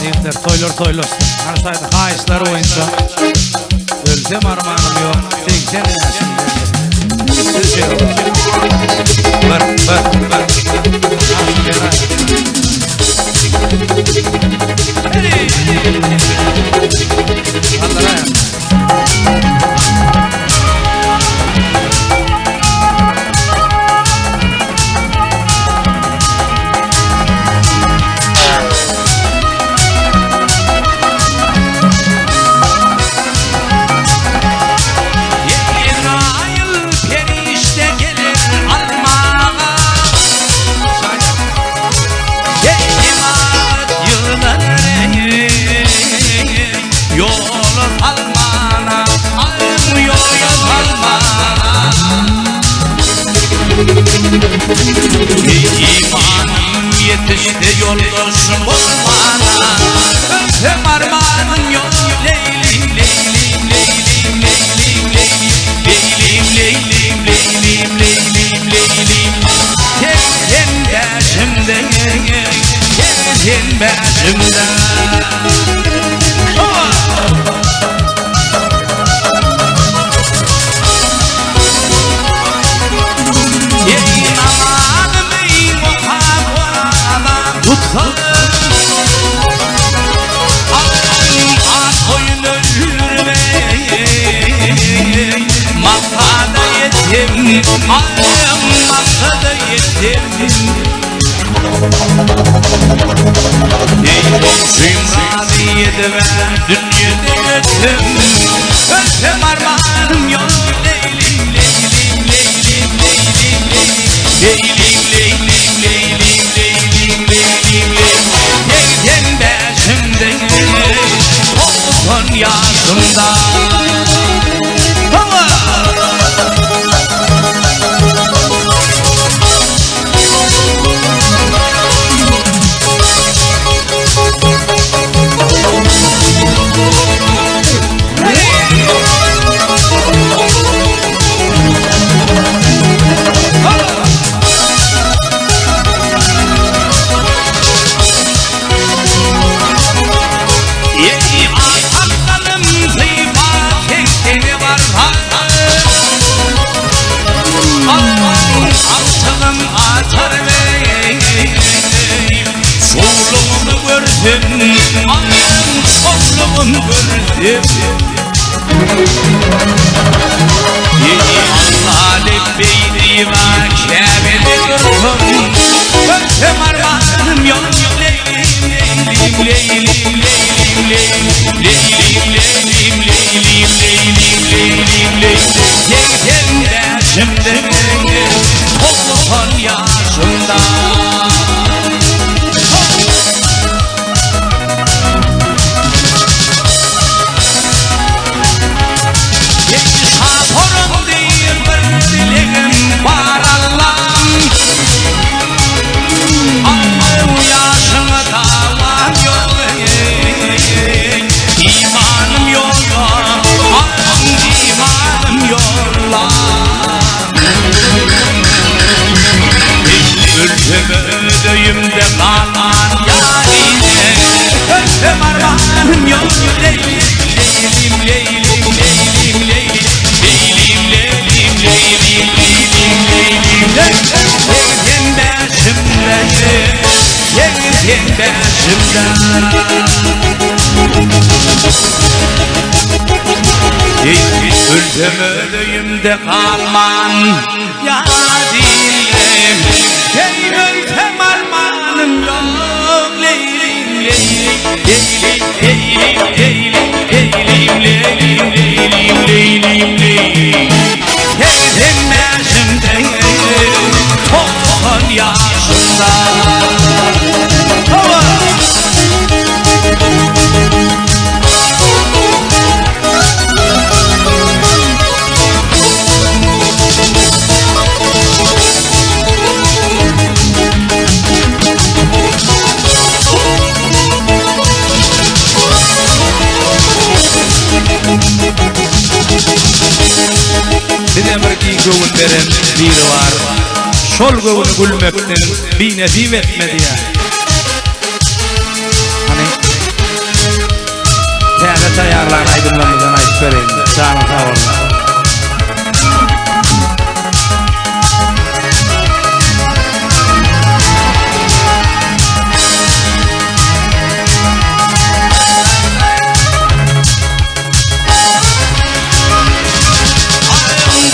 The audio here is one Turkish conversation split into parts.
Seyirler toylor Arsaydı kayışlar oyunca ölsem armağanım yok 80 yaşım İmanım yetişti yoldaşım olmana Ölsem armağanım yok Leylim leylim leylim leylim leylim leylim leylim leylim leylim Gelsin başımdan Gelsin başımdan Maktada yetim Zümradiyede ben dünyada yetim Ölsem armağanım yok Leylim leylim leylim leylim leylim leylim leylim leylim leylim Gelsin başımdan Olsun yaşımdan Annem çokluğun gördüm Allah lebbeydi ve kâbede dursun Ölsem armağanım yok Leylim leylim leylim leylim leylim leylim leylim leylim leylim Gelsin başımdan Olsun yaşımdan Ödeyimde kalan yarine Ölsem armağanım yok Leylim leylim leylim leylim leylim leylim leylim leylim Gelsin başımdan Gelsin başımdan Ölsem ödeyimde kalan yarine Ölsem armağanım yok Leylim leylim leylim leylim leylim leylim leylim leylim Gelsin başımdan Olsun yaşımdan Göğünlerin biri var Şol göğünü gülmekten bir nefim etmedi ya Hani vereyim. Sağ olun.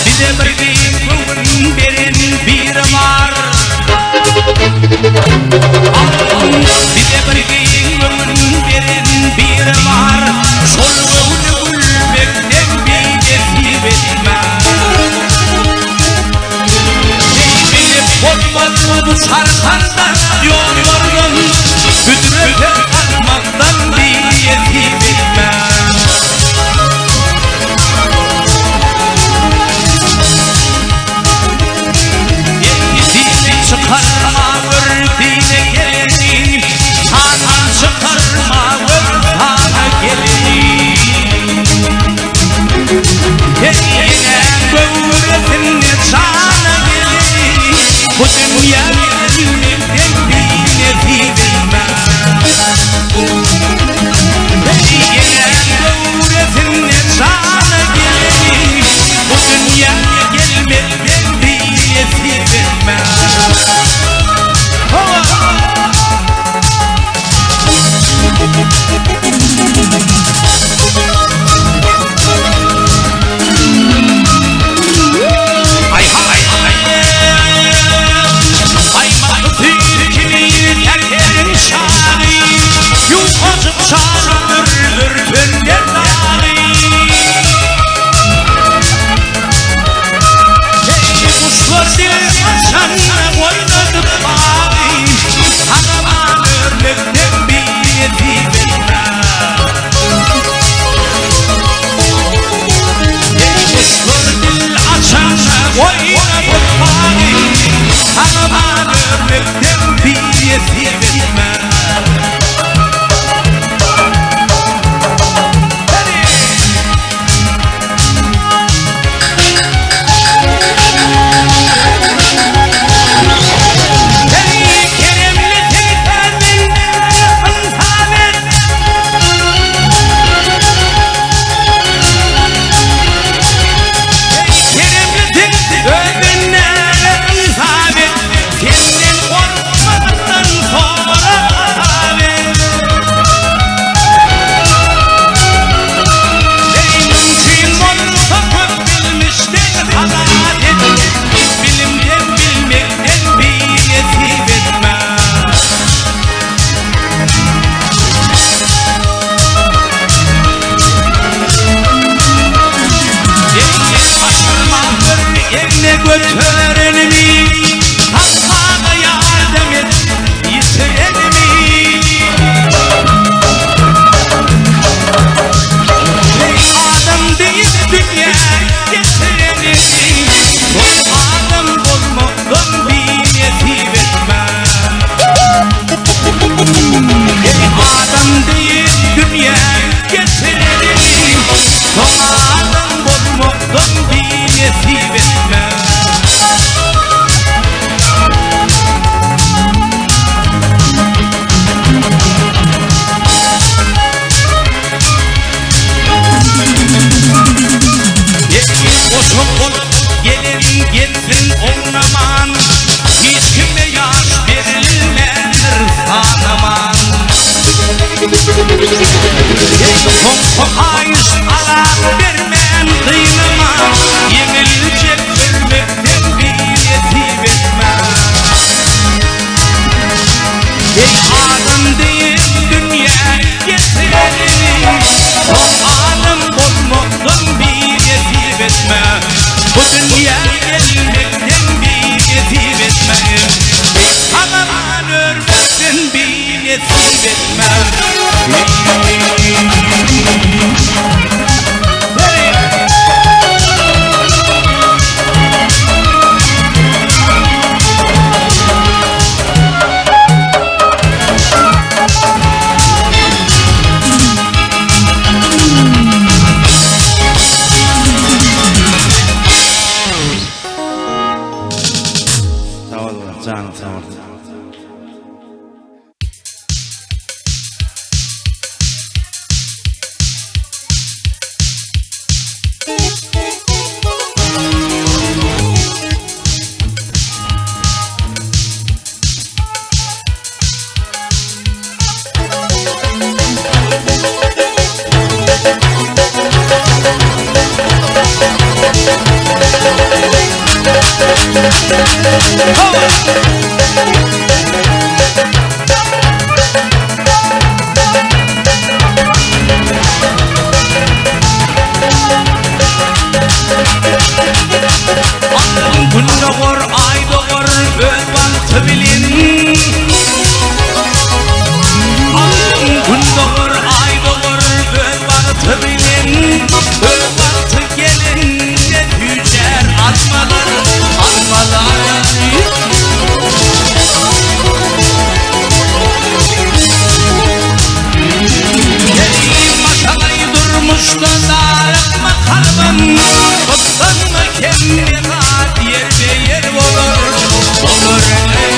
Bize bir verin bir var. Bize bir verin bir var. Sorduğunu gülmekten bir nesip etmez. Benim korkmadım bu sarkandan yoruyorum. Güdürüp kalmaktan bir nesip etmez. Çıkarma vırdine gelin, anan çıkarma vırdana gelin. Yine böğretin sana gelin, bu dünya gülmekten bir nesip etmez. Yine böğretin sana gelin, bu dünya gelmekten bir nesip etmez. Gün doğur, ay doğur, öz vakti bilin. Gün doğur, ay doğur, öz vakti bilin. Öz vakti gelince tücer atmalar, atmalar. Gelin maşalayı durmuş da darıkma kalbin. Kutsanma kendine yer ve yer olur, olur ey.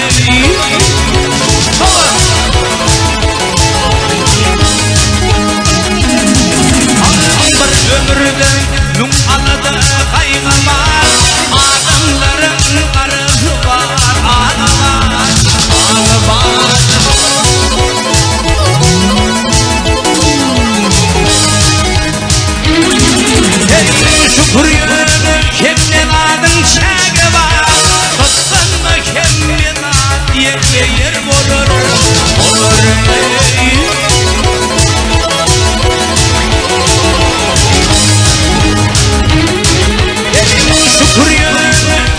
Bir ömürde yum aladı kaygıma, adamların arası var, ağlamaz, ağlamaz. Hey şükür yönü kimden adın çağı var, kutsanma kimden ad yer ve yer olur, olur ey. Şükür yönü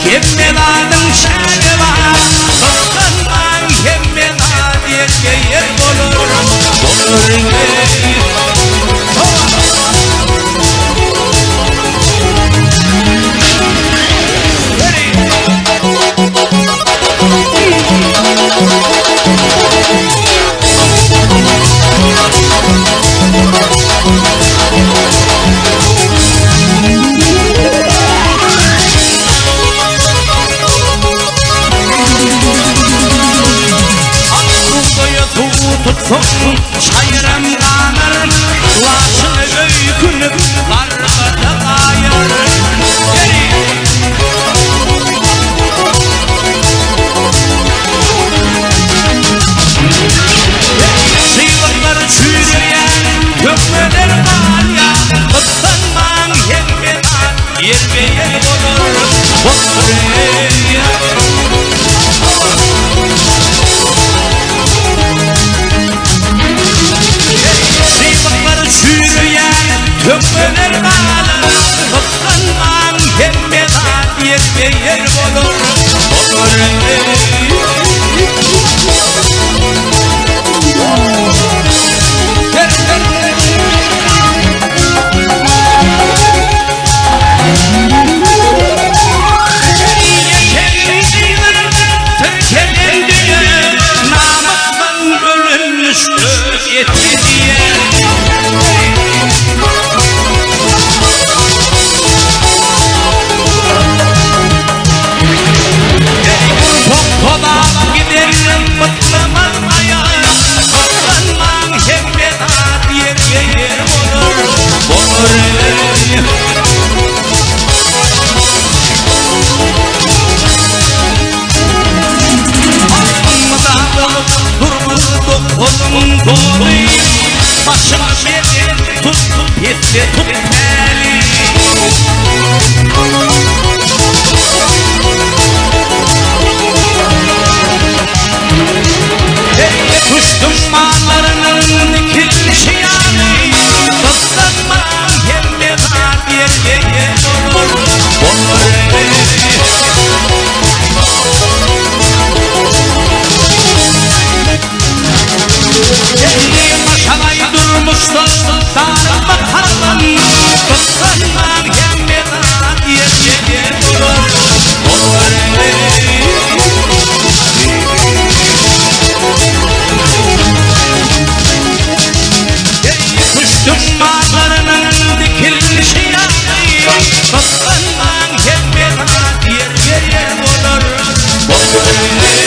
kimden adın çağı var, kutsanma kimden ad yer ve yer olur, olur ey. Tutsun çayırım kanır, duasını öykünüp garbada ayır. Sıyrıklar çürüyen kökmeler var ya, kutsanman hemmedan yer ve yer olur, olur ey. Çürüyen kökmeler bağlı, kutsanman hemmedan yer ve yer olur, olur ey. Namustan ölünmüştür yetti diye. Kolak giderim mutlamaz ayağa, kutsanman hemmedan yer ve yer olur, olur ey. Alnımda olup durmadı dokuzun dolu, başıma beni tuttu gitti tut beni. Kuştum mallarının dikilişi yani, kutsanma hemmedan yer ve yer olur, olur ey. Maşalay durmuş da darıkma kalbin, kutsanma hemmedan yer ve yer olur, olur ey. Kuştum mağlarının dikilişi yanıyor, kutsanman hemmedan yer ve yer olur, olur ey.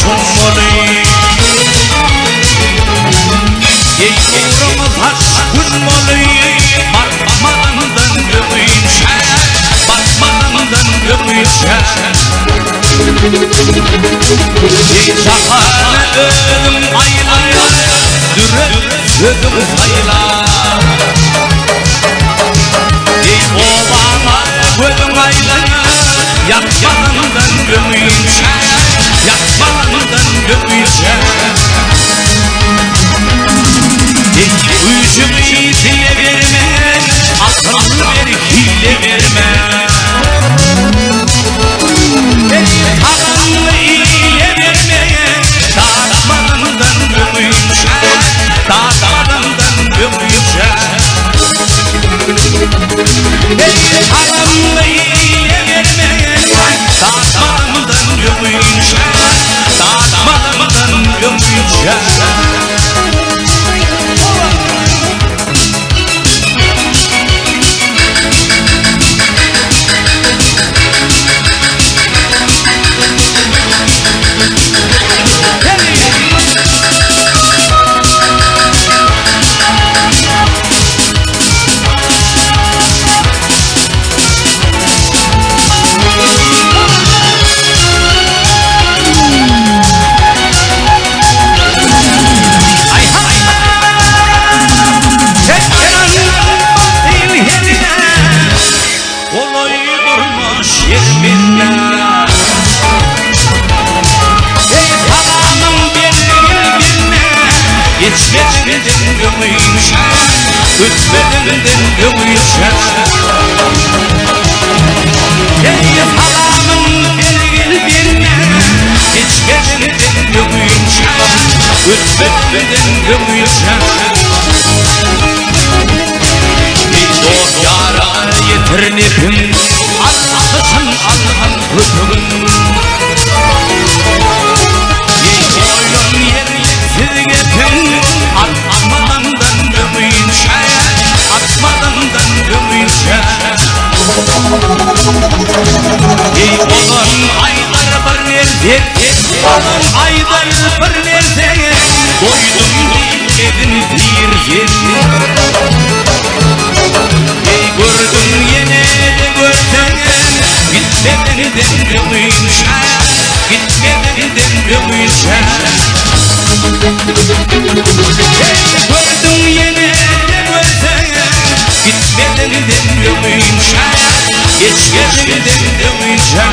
olayım. Ey uğrumuz haç gün olayım. Bakmadan gömüşe, bakmadan gömüşe. Ey zafanı ölüm aylar, dürüm sayılar. Ey obama ölüm aylar, yakmadan gömüşe, yakmadan gömüşe. Yüzümü diye verme, aklını ver hile verme. Hakkını iyiye verme, dağıtmadan gömüşe, dağıtmadan gömüşe. Hakkını iyiye verme, dağıtmadan gömüşe, dağıtmadan gömüşe. Geçmeden gömüşe, ütmeden gömüşe. Ey halamın bilgilbine, geçmeden gömüşe, ütmeden gömüşe. Bir dost yara yetirnipim, Allah'ın Allah'ın hükmün. Ey boylum yer yetirgetin, atmadan gömüşe, atmadan gömüşe. Ey olan aylar bir nerede, olan aylar bir nerede, doydum bilmedin bir yer. Ey gördün yine de görsen, gitmeden gömüşe, gitmeden gömüşe. Gördün yine de görsen, gitmeden gömüşe, geçmeden gömüşe.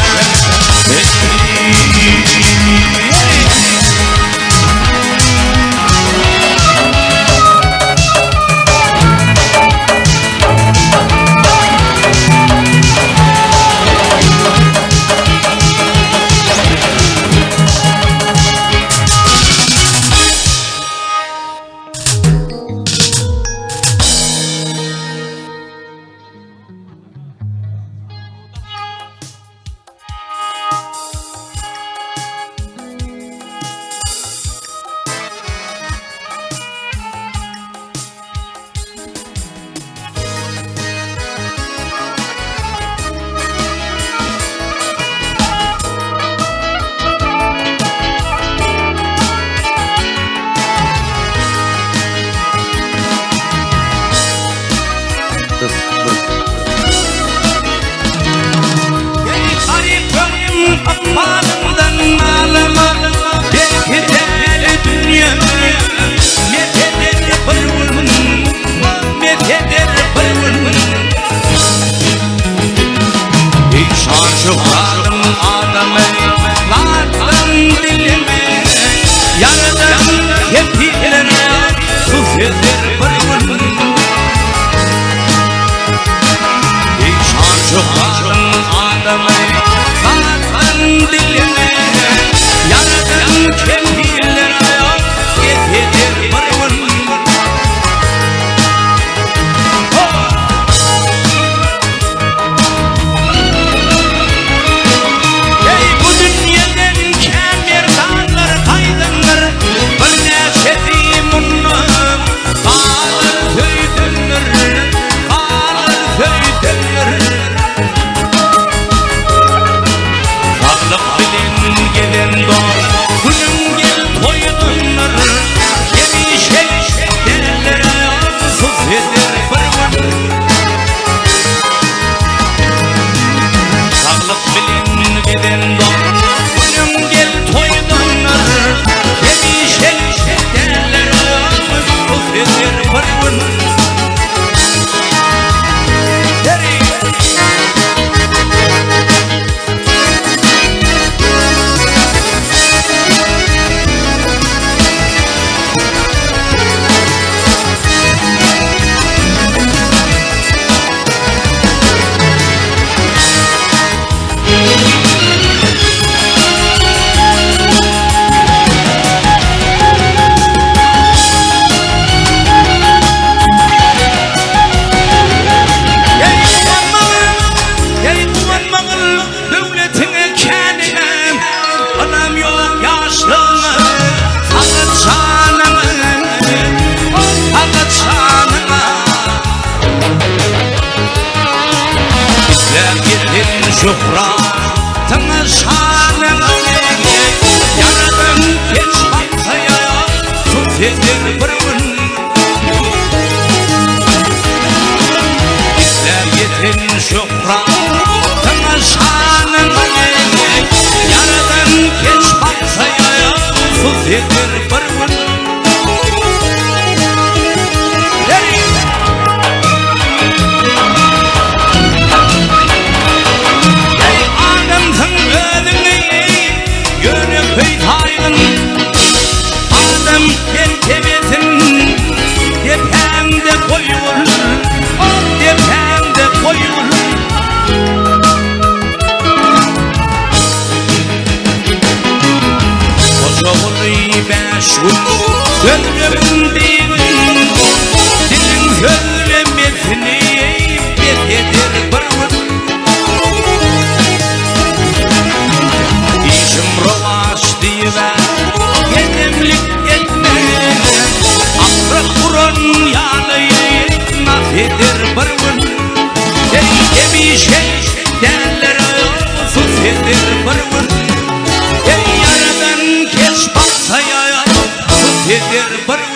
Şuhradım adamı, lardan dilime, yardan kepilere, su eder pırmın. Şuhradım adamı, lardan dilime, yardan kepilere, su eder pırmın. Gelen dost, meşgul Ömrüm değil Dilin söylemesini Betedir bir İşim rolaş diye Gedemlik etme Akrı kurun yanıyı Nasıdır bir bir şey derler sus edir bir ey yaradan keş baksaya sus edir bir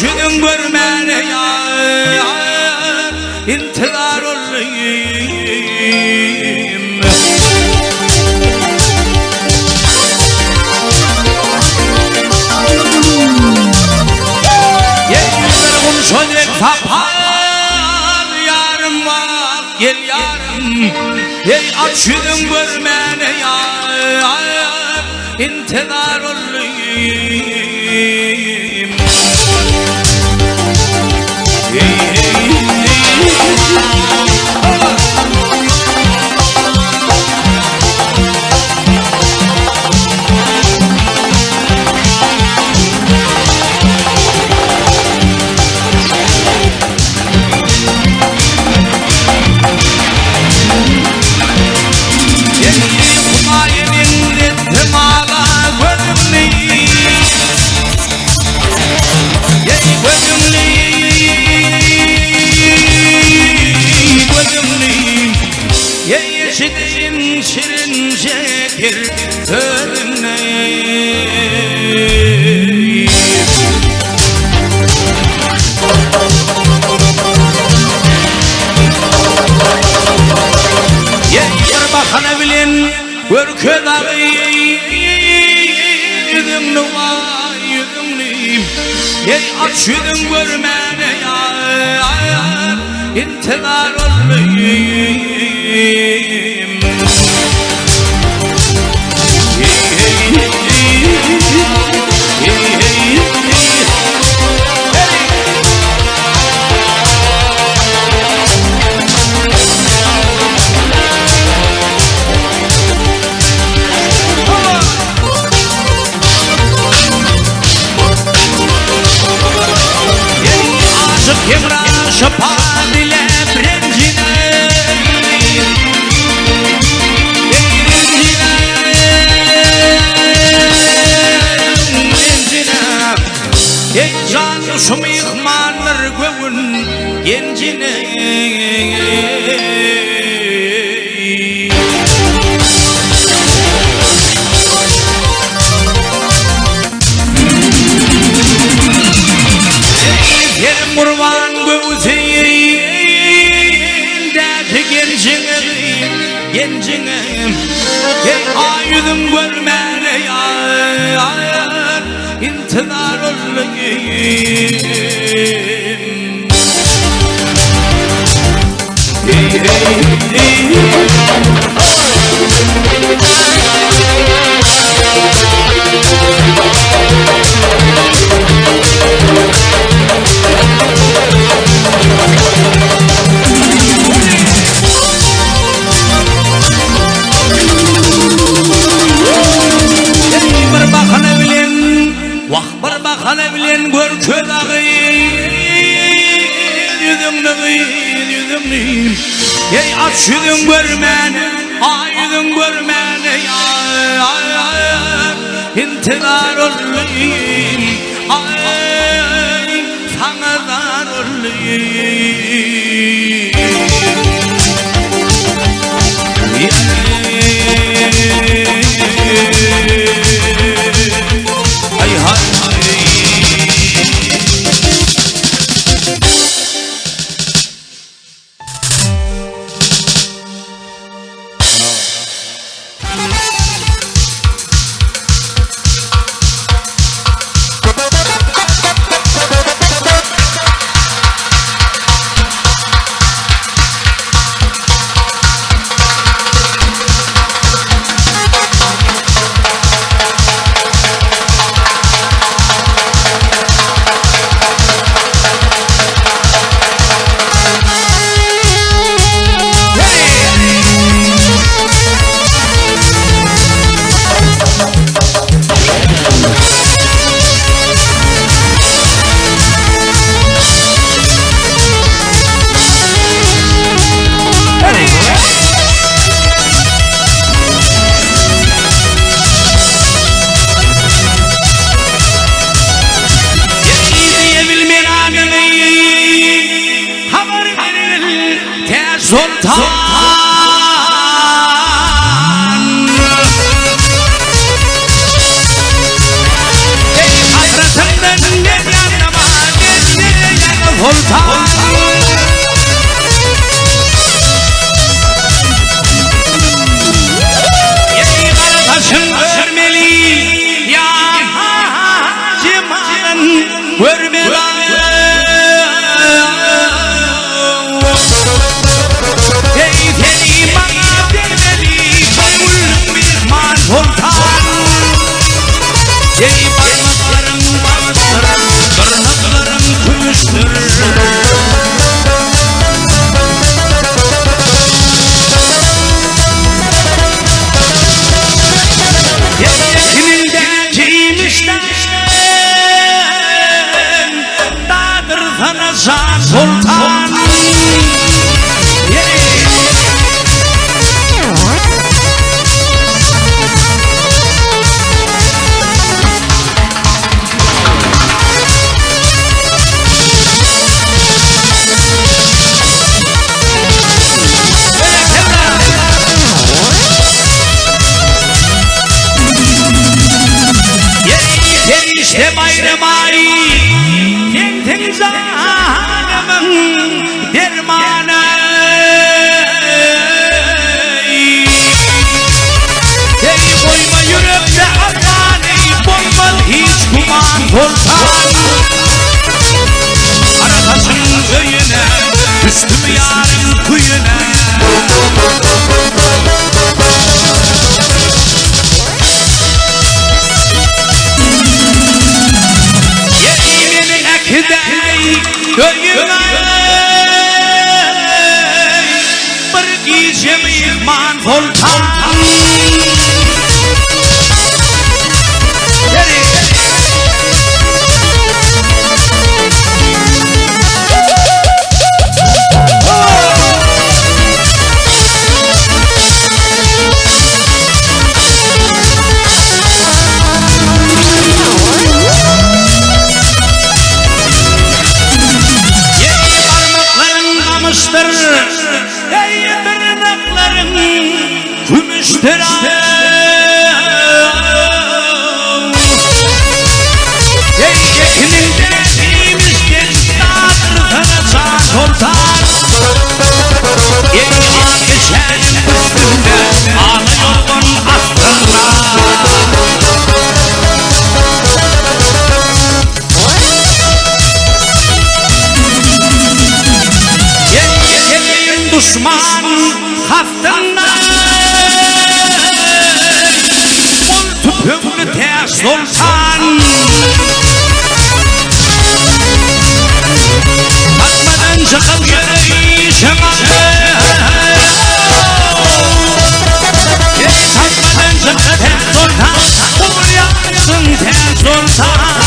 Şun görmene ya intizar olayım Yeğenlerim çocuk sapal yarım var gel yarım Ey açın görmene ya intizar olayım Şirin şirin şekir önüne Yeğir bakana bilin Görkö dağı Yüzümlü var yüzümlü Ey aç yüzüm görmene ya İntizar olayım Şapadile brencine Ey can şu mihmanlar gövün gencine Yerim kurban göğüseyin Derdi gencine gencinem ey ayudum görmene yar intizar olayım Bakana bilen gör ködağı yüzümlü ey aç yüzün görmeni yüzün görmeni intizar olayım sana zar Sultan ey hasretimden gel yanıma gel Sultan ey kardeşim görmeli ya cimanın görmeli Sultan işte bayramay yentin zanımın dermanı ey boyma yürekte Allah'ını boymaz hiç kuman Sultan Arasın köyüne üstüm yarın kuyuna Köyüme bir gizem ihman Sultan ey tırnakların gümüştür ey yakınında kimizdir dağdır sana Sultan ey ak geçerim üstünde düşman hattına tüpümlü ters olsan bakmadan çıkıp yürüyüşüm bakmadan çıkıp ters olsan uyansın ters olsan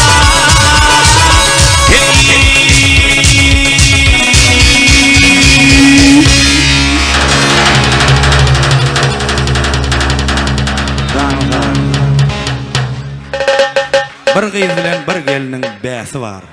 bir kız bilen bir gelinin bäsi var.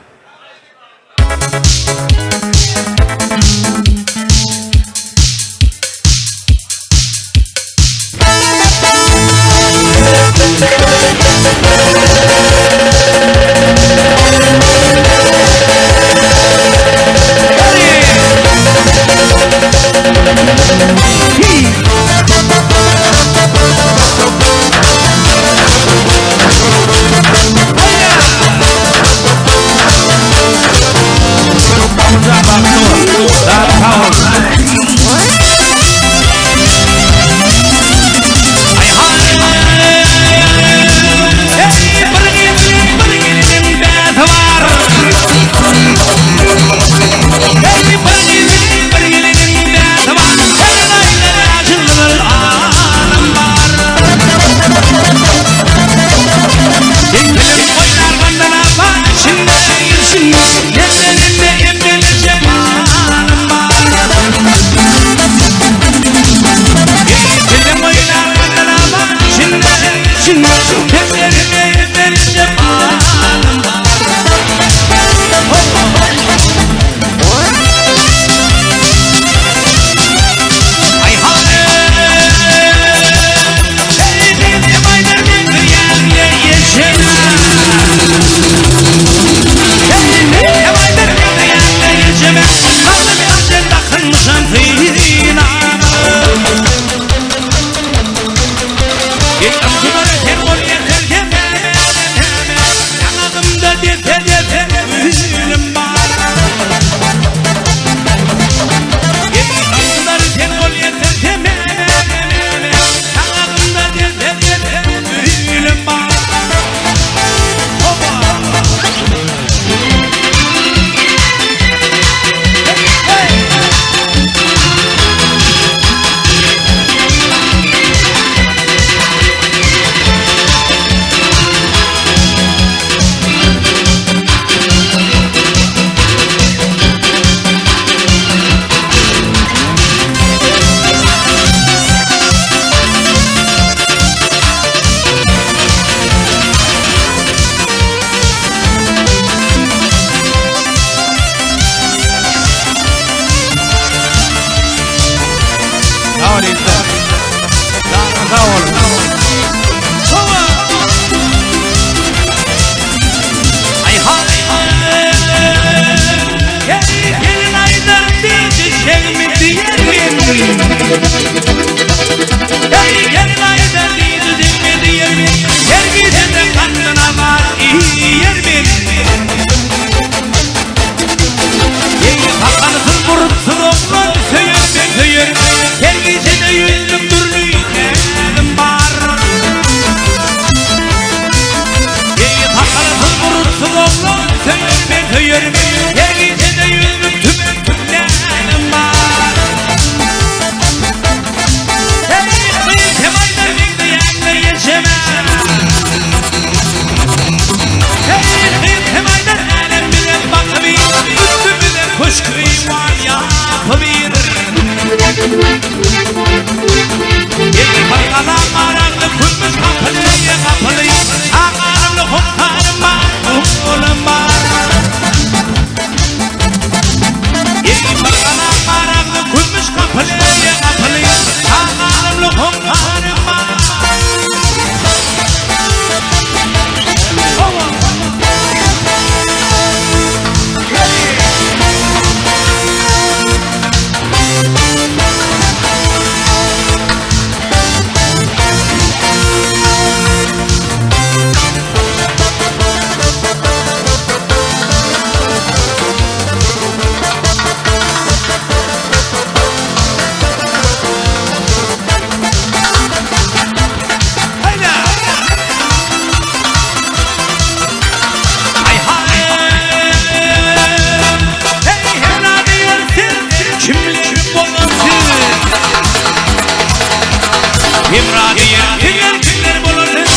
İmradiye tiller bulurdu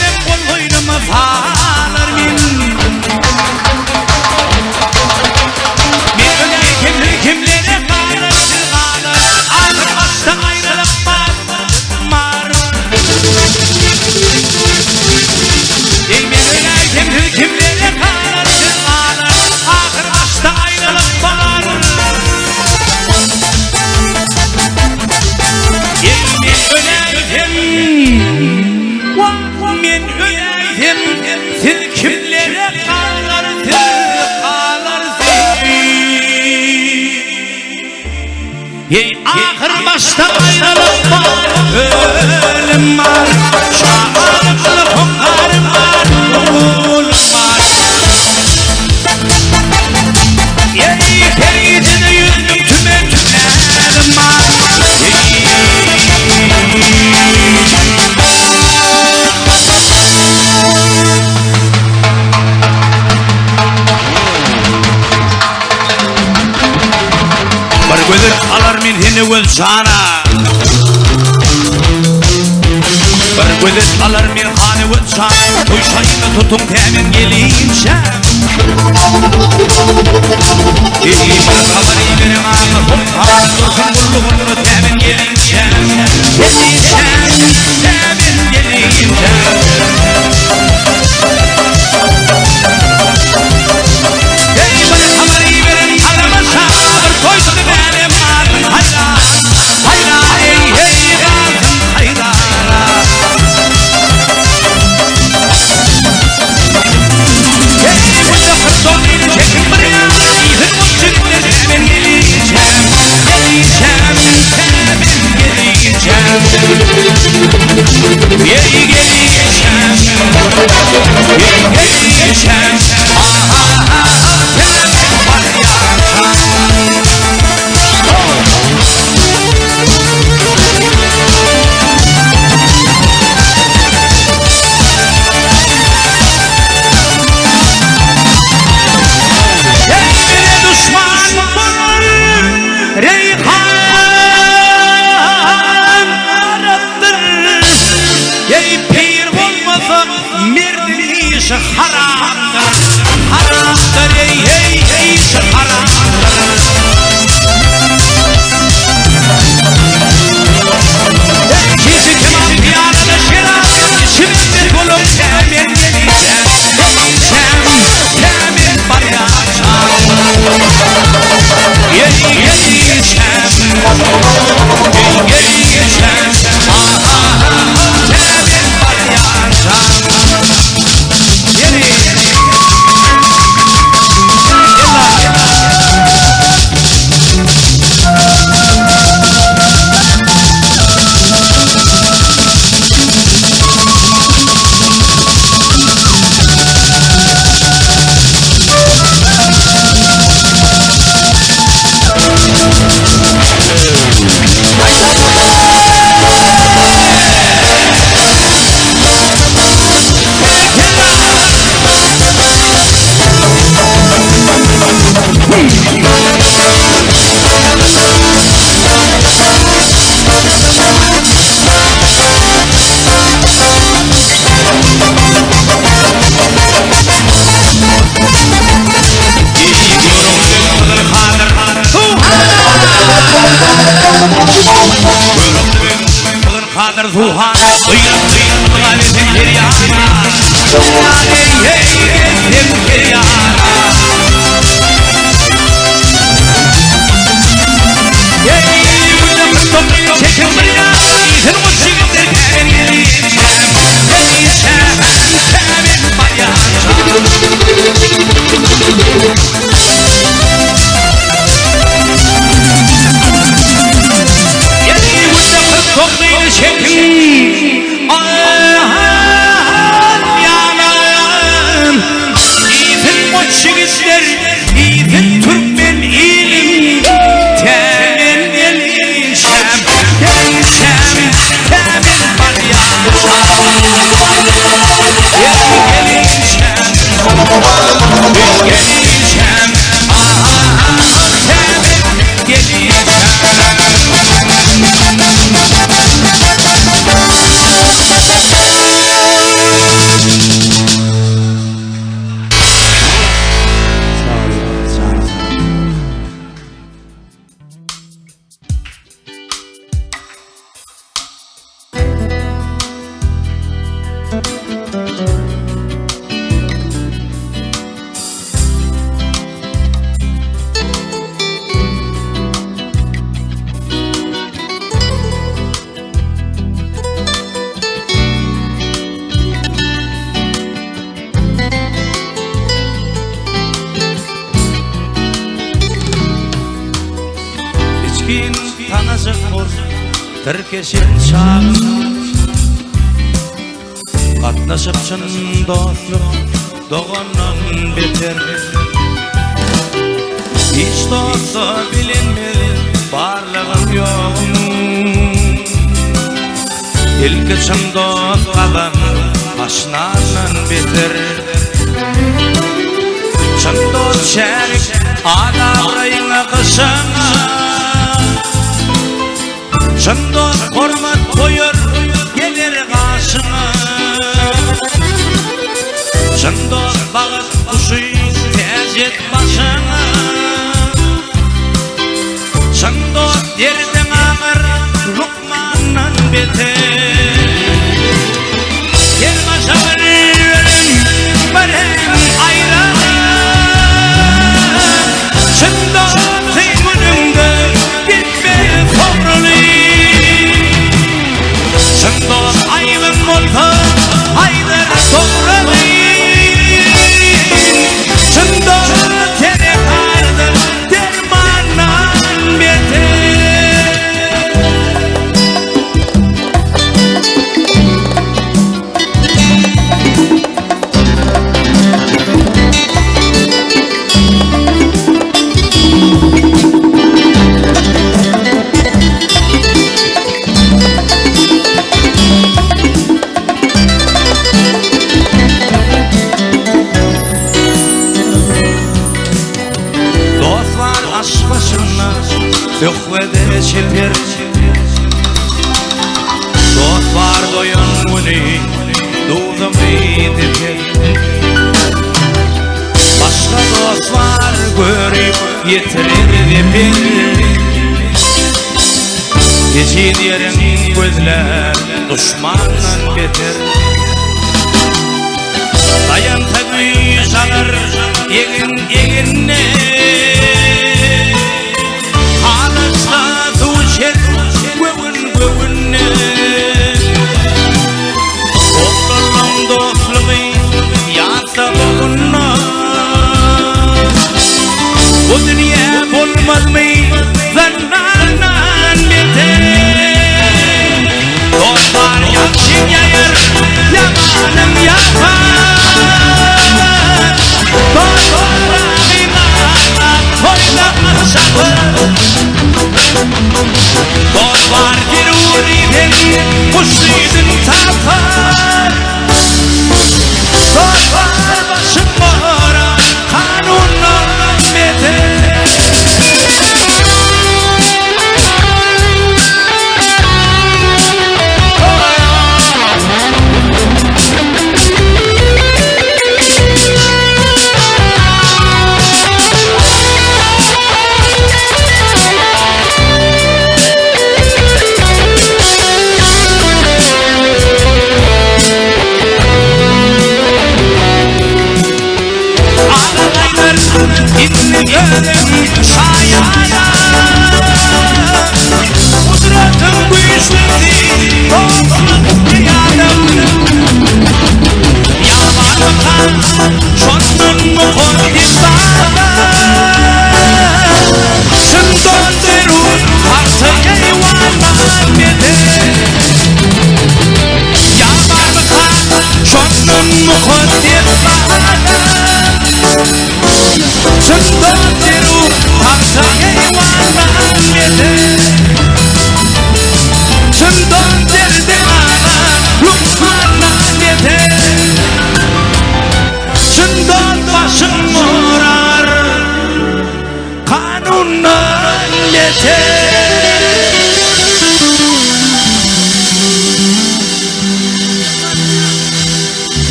hem kol oynama falar min kimlere kalır ağır başta ayrılık var kimlere kalır ağır başta ayrılık var men öleydim siz kimlere kalarsın ey ahir başta ayrılık var ölüm var şahlıklı hunkarım var oğlum var ey pericide yüzdüm tümerim var Bargöder alar min hini göz sana Bargöder alar min hani göz sana Toy şayını tutum temin gelince İşte kabarı benim ağır Hunkarı dursun burluğunu temin gelince Temin gelince tanıcık bol Türkeşin çağın Katlaşıp çın dostluk Doğandan beter Hiç dostu bilinmedi Varlığım yoğum İlk çın dost kalan Aşnadan beter Çın dost şerik Ağabrayına kışına Çın dost hormat koyur Gelir karşına Çın dost bağıt kuşu Tecet başına Çın dost derdin ağır Lukmandan beter Gelme şağırım Barım ayran Çın dost teymunumda Gitme toprulu Çın dost aybım olsa Haydır toprulu Çın dost tere kardı Dermandan beter Dökvede çilpir Dost var doyun uni Doğdum idipir Başka dost var görüp Yetirir dipir Geçin yerin gözler Düşmandan beter Dayan tabi şağır Egin Alışta duşer Güvün Oğlum dostluğu Yatsa boğunna Bu dünya bulmaz mı Zannanan beter Dostlar yakşin yayır Yamanım yapar Dostlar ağıyla Koymak şahır Dostlar firuriden Kuşluydun tarafar Dostlar başım mora Kanunlardan beter İnni gördüm sayaya Kudretim güçledi Dostluk diyadım Yamanlıktan Şonun mu koydu sana Çın dost derun Artık eyvallah beter Yamanlıktan Şonun mu koydu sana Çın dost derun Artık eyvallah beter Çın dost derdim ana Lukmandan beter Çın dost başın morar Kanundan beter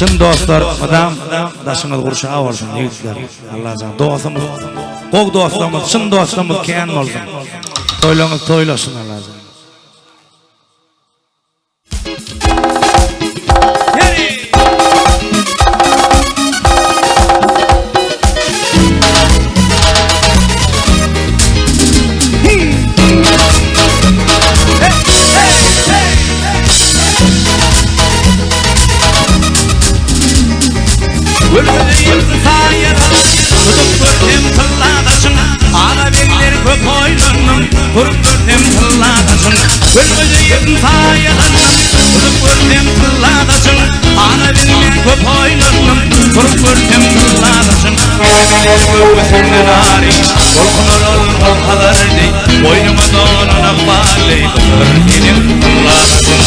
Çın dostlar, adam daşınız kurşağı olsun, yiğitler. Allah'ım, dostumuz, kok dostumuz, çın dostumuz keyin olsun. Toylağınız toylasın Allah'ım. Emiler göğsünden ağrı Korkunur ol kadardı Boynuma donanak bağlı Kızır senin kulağısın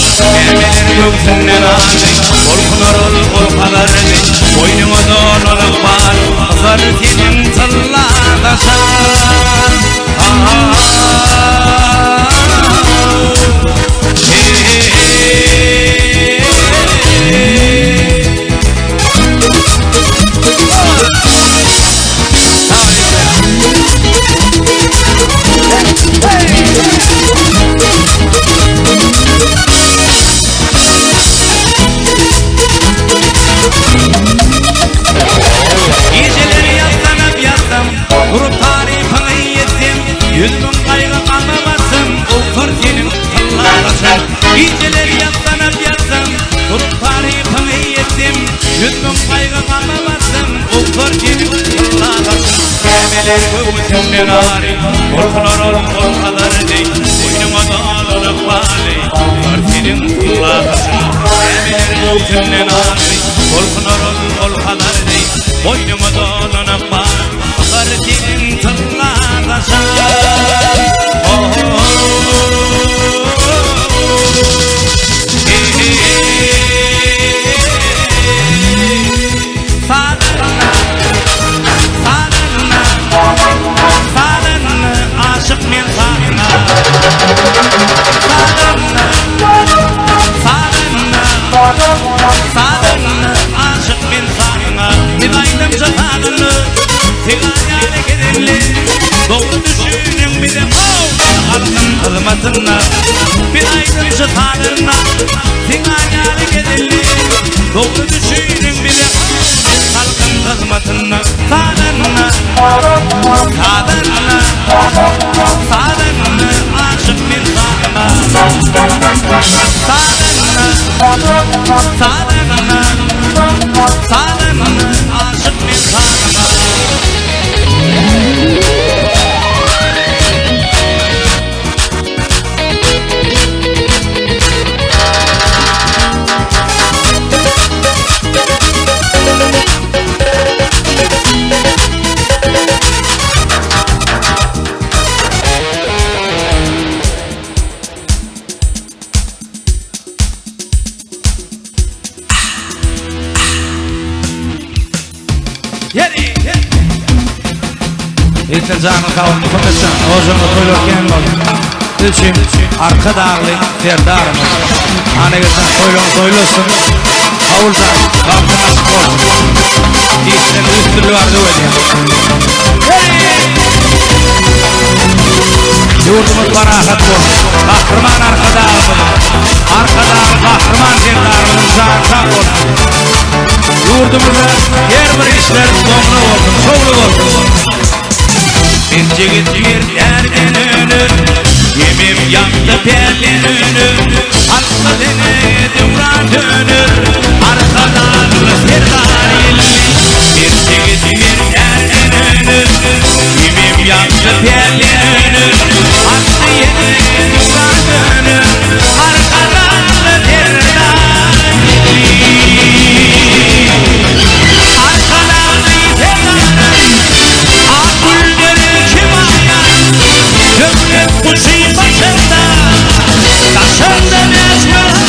Emiler göğsünden ağrı Korkunur ol kadardı Boynuma donanak bağlı Kızır senin kulağısın Kurup tarifini yedim Yüzümün kaygı anlamasın Okur senin kıllarasın Geceler yatsanıp yatsam Kurup tarifini yedim Yüzümün kaygı anlamasın Okur senin kıllarasın Emeler göğsünden ağrı Korkunur ol korkalardı Boynuma dağlanıp bağlı Okur senin kıllarasın Emeler göğsünden ağrı Korkunur ol korkalardı Boynuma dağlanıp bağlı Senin tırnağdaşan Sadınna aşık men sadınna Sadınna aşık men sadınna Dilaydım sadınna Tiganyale gidenli Doğru düşünün bir de Halkın hızmatına Bir aydın çıtanına Tiganyale gidenli Doğru düşünün bir de Halkın hızmatına Sadınna Sadınna Sadınna Aşık bir sadınna Sadınna Sadınna Sadınna Aşık bir sadınna İlticanın kavunu konuşan Oğuzunu toylurken oldu Üçün arka dağlı derdarımız Hani geçen toylusun Avulda kalkın açık olsun İşten üstürlü vardı öyle Yurdumuz barahat olsun Kahraman arka dağlı Arka dağlı kahraman derdarımız Zahar olsun Yurdumuzda yer bir işlerimiz doğru olsun Çoğlu olsun Cigit yerden önür Yemim yaktı pelin önür Halka denedi vuran dönür Arkadan serdar illi Bir cigit yerden önür Yemim yaktı pelin önür Halka denedi vuran dönür Arkadan serdar illi Arkadan serdar Devlet fıçıyı başında Yaşandı mecburaya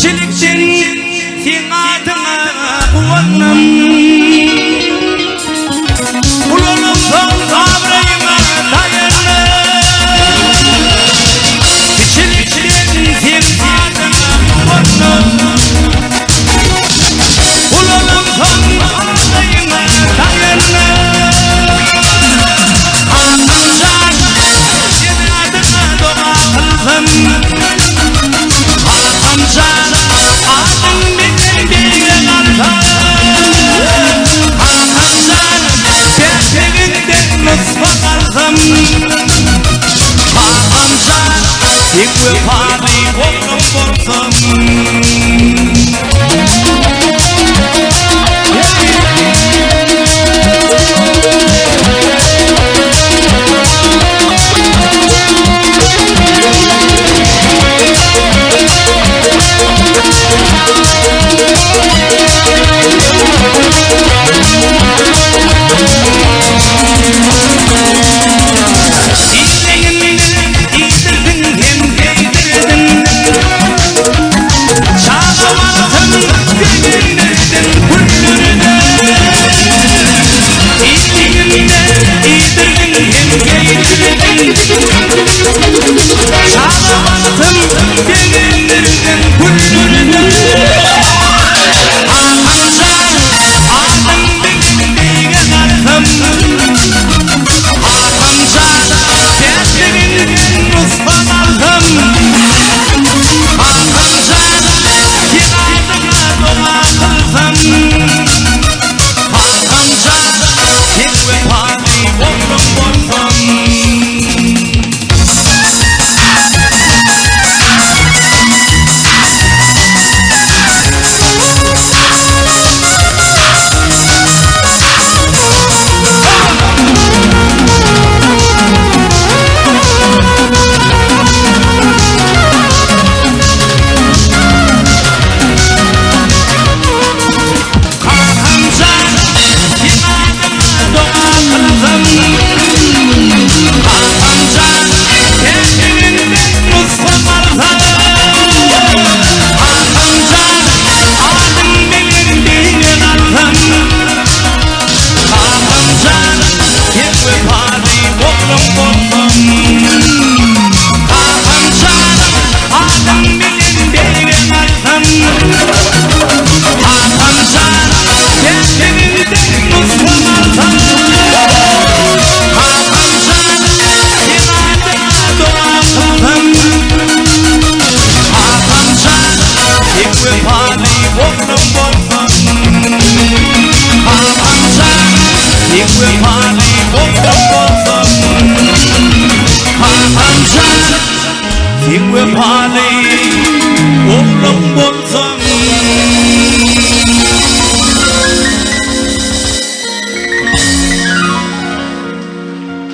Kişilikten sen adına kuvanım Ulanım son kabrayıma dayanım Kişilikten sen adına kuvanım Ulanım son kabrayıma dayanım Hakancan sen adına dua kıldım Hakancan adın benim bilgen aldım Hakancan sevdiğinden nusfa kaldım Hakancan tek vefalı oğlum olsam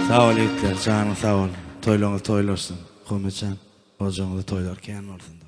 Sağ ol yiğitler, canım sağ ol. Toyluğunu toylarsın. Komecan, ocağını toylarken orada.